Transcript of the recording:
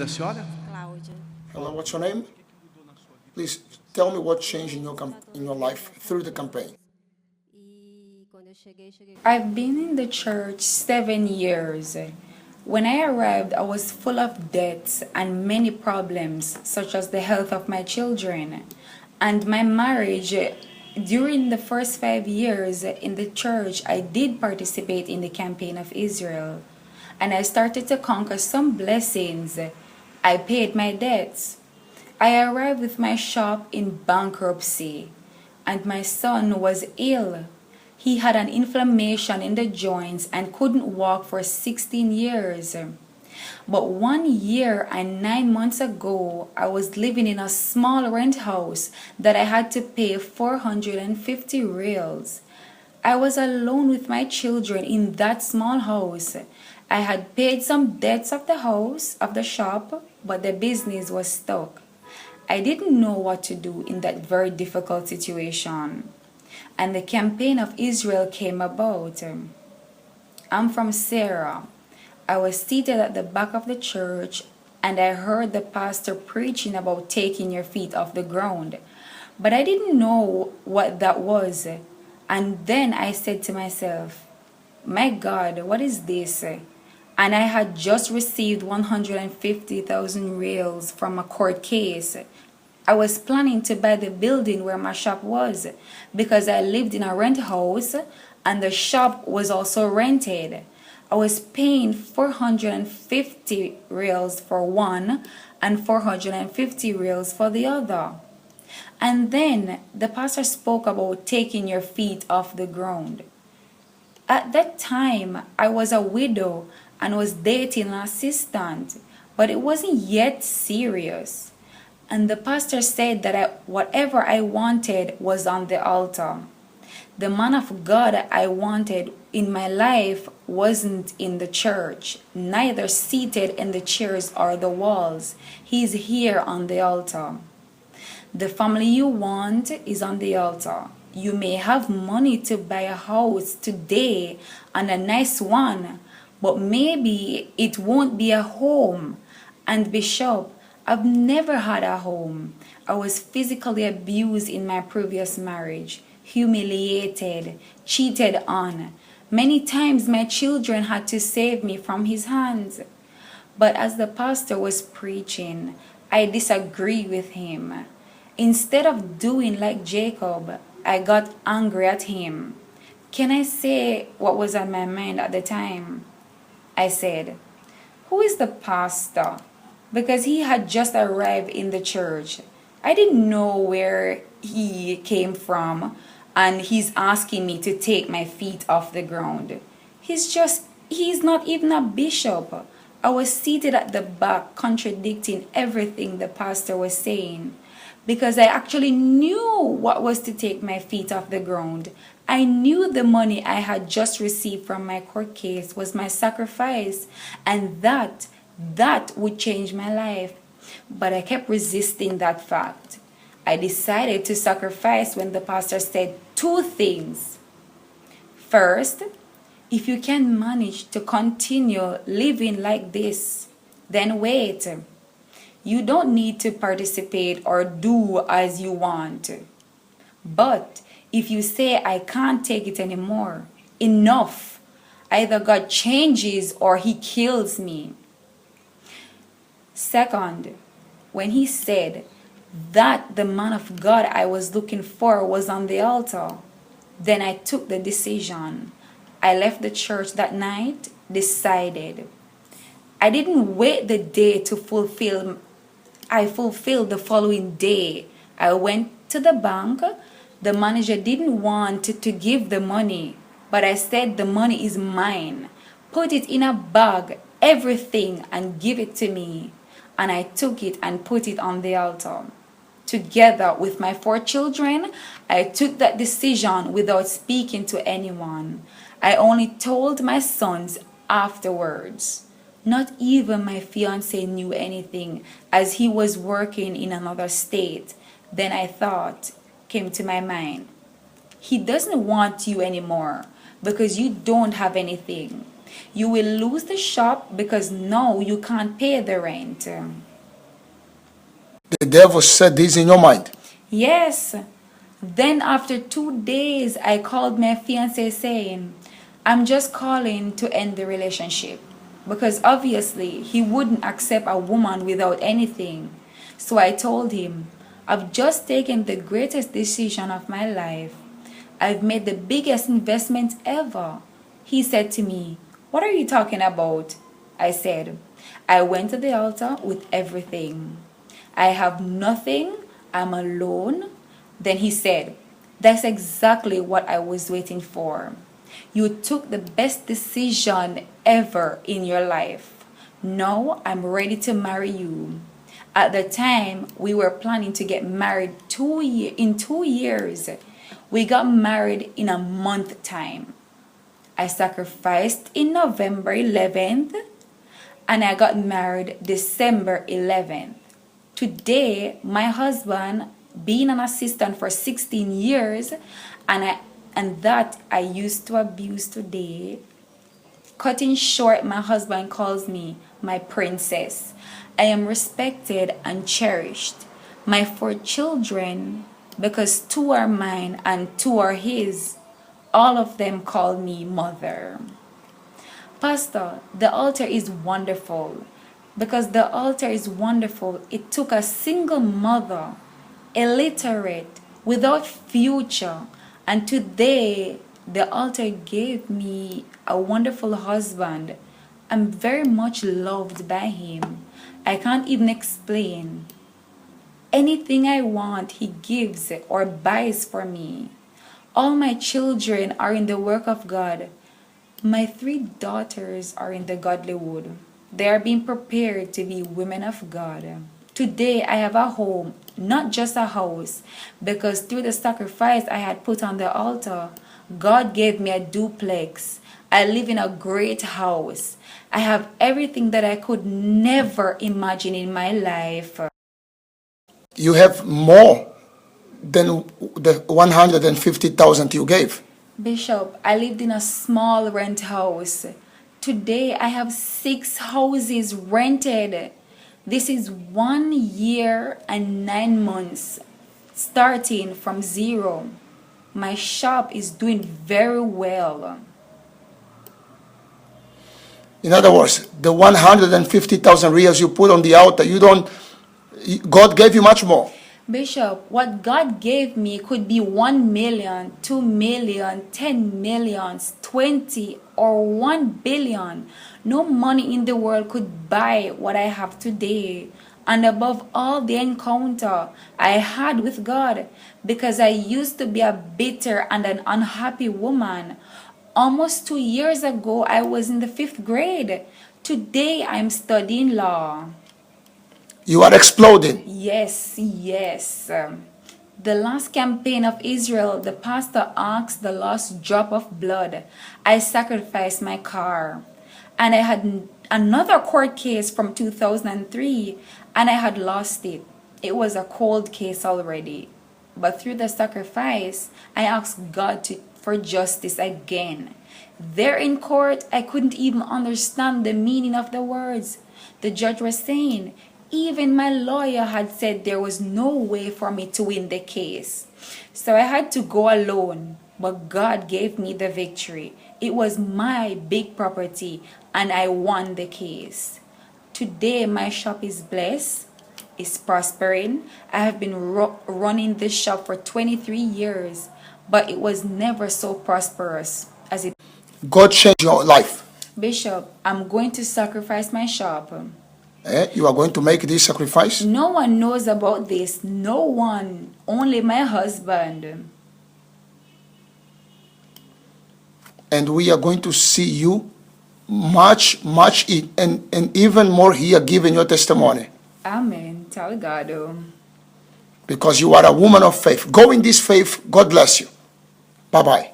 da senhora? Cláudia. Hello, what's your name? Please tell me what changed in your life through the campaign. I've been in the church 7 years. When I arrived, I was full of debts and many problems, such as the health of my children and my marriage. During the first 5 years in the church, I did participate in the campaign of Israel, and I started to conquer some blessings. I paid my debts. I arrived with my shop in bankruptcy, and my son was ill. He had an inflammation in the joints and couldn't walk for 16 years. But 1 year and 9 months ago, I was living in a small rent house that I had to pay 450 reals. I was alone with my children in that small house. I had paid some debts of the house, of the shop, but the business was stuck. I didn't know what to do in that very difficult situation. And the campaign of Israel came about. I'm from Sarah. I was seated at the back of the church and I heard the pastor preaching about taking your feet off the ground. But I didn't know what that was. And then I said to myself, my God, what is this? And I had just received 150,000 reals from a court case. I was planning to buy the building where my shop was because I lived in a rent house and the shop was also rented. I was paying 450 reals for one and 450 reals for the other. And then the pastor spoke about taking your feet off the ground. At that time, I was a widow and was dating an assistant, but it wasn't yet serious. And the pastor said that whatever I wanted was on the altar. The man of God I wanted in my life wasn't in the church, neither seated in the chairs or the walls. He's here on the altar. The family you want is on the altar. You may have money to buy a house today and a nice one, but maybe it won't be a home. And Bishop, I've never had a home. I was physically abused in my previous marriage, humiliated, cheated on. Many times my children had to save me from his hands. But as the pastor was preaching, I disagreed with him. Instead of doing like Jacob, I got angry at him. Can I say what was on my mind at the time? I said, who is the pastor? Because he had just arrived in the church. I didn't know where he came from, and he's asking me to take my feet off the ground. He's not even a bishop. I was seated at the back contradicting everything the pastor was saying because I actually knew what was to take my feet off the ground. I knew the money I had just received from my court case was my sacrifice, and that would change my life. But I kept resisting that fact. I decided to sacrifice when the pastor said two things. First, if you can manage to continue living like this, then wait. You don't need to participate or do as you want. But if you say, I can't take it anymore, enough, either God changes or he kills me. Second, when he said that the man of God I was looking for was on the altar, then I took the decision. I left the church that night, decided. I didn't wait the day to fulfill. I fulfilled the following day. I went to the bank. The manager didn't want to give the money, but I said the money is mine. Put it in a bag, everything, and give it to me. And I took it and put it on the altar. Together with my 4 children, I took that decision without speaking to anyone. I only told my sons afterwards. Not even my fiancé knew anything, as he was working in another state. Then I thought, came to my mind, he doesn't want you anymore because you don't have anything. You will lose the shop because now you can't pay the rent. The devil said this in your mind. Yes. Then after 2 days, I called my fiance saying, I'm just calling to end the relationship. Because obviously he wouldn't accept a woman without anything. So I told him, I've just taken the greatest decision of my life. I've made the biggest investment ever. He said to me, what are you talking about? I said, I went to the altar with everything. I have nothing. I'm alone. Then he said, that's exactly what I was waiting for. You took the best decision ever in your life. Now I'm ready to marry you. At the time, we were planning to get married in 2 years. We got married in a month time. I sacrificed in November 11th and I got married December 11th. Today, my husband being an assistant for 16 years and that I used to abuse today. Cutting short, my husband calls me my princess. I am respected and cherished. My 4 children, because 2 are mine and 2 are his, all of them call me mother. Pastor, the altar is wonderful. Because the altar is wonderful, it took a single mother, illiterate, without future, and today the altar gave me a wonderful husband. I'm very much loved by him. I can't even explain. Anything I want, he gives or buys for me. All my children are in the work of God. My 3 daughters are in the godlywood. They are being prepared to be women of God. Today I have a home, not just a house, because through the sacrifice I had put on the altar, God gave me a duplex. I live in a great house. I have everything that I could never imagine in my life. You have more than the 150,000 you gave. Bishop, I lived in a small rent house. Today I have 6 houses rented. This is 1 year and 9 months, starting from 0. My shop is doing very well. In other words, the 150,000 reals you put on the altar, God gave you much more. Bishop, what God gave me could be 1 million, 2 million, 10 millions, 20 or 1 billion. No money in the world could buy what I have today. And above all, the encounter I had with God, because I used to be a bitter and an unhappy woman. Almost 2 years ago, I was in the 5th grade. Today, I'm studying law. You are exploding. Yes. The last campaign of Israel, the pastor asked the last drop of blood. I sacrificed my car. And I had another court case from 2003 and I had lost it. It was a cold case already. But through the sacrifice, I asked God for justice again. There in court, I couldn't even understand the meaning of the words. The judge was saying, even my lawyer had said there was no way for me to win the case. So I had to go alone, but God gave me the victory. It was my big property and I won the case. Today my shop is blessed, is prospering. I have been running this shop for 23 years, but it was never so prosperous as it. God changed your life. Bishop, I'm going to sacrifice my shop. You are going to make this sacrifice? No one knows about this. No one. Only my husband. And we are going to see you much, and even more here giving your testimony. Amen. Tell God. Because you are a woman of faith. Go in this faith. God bless you. Bye-bye.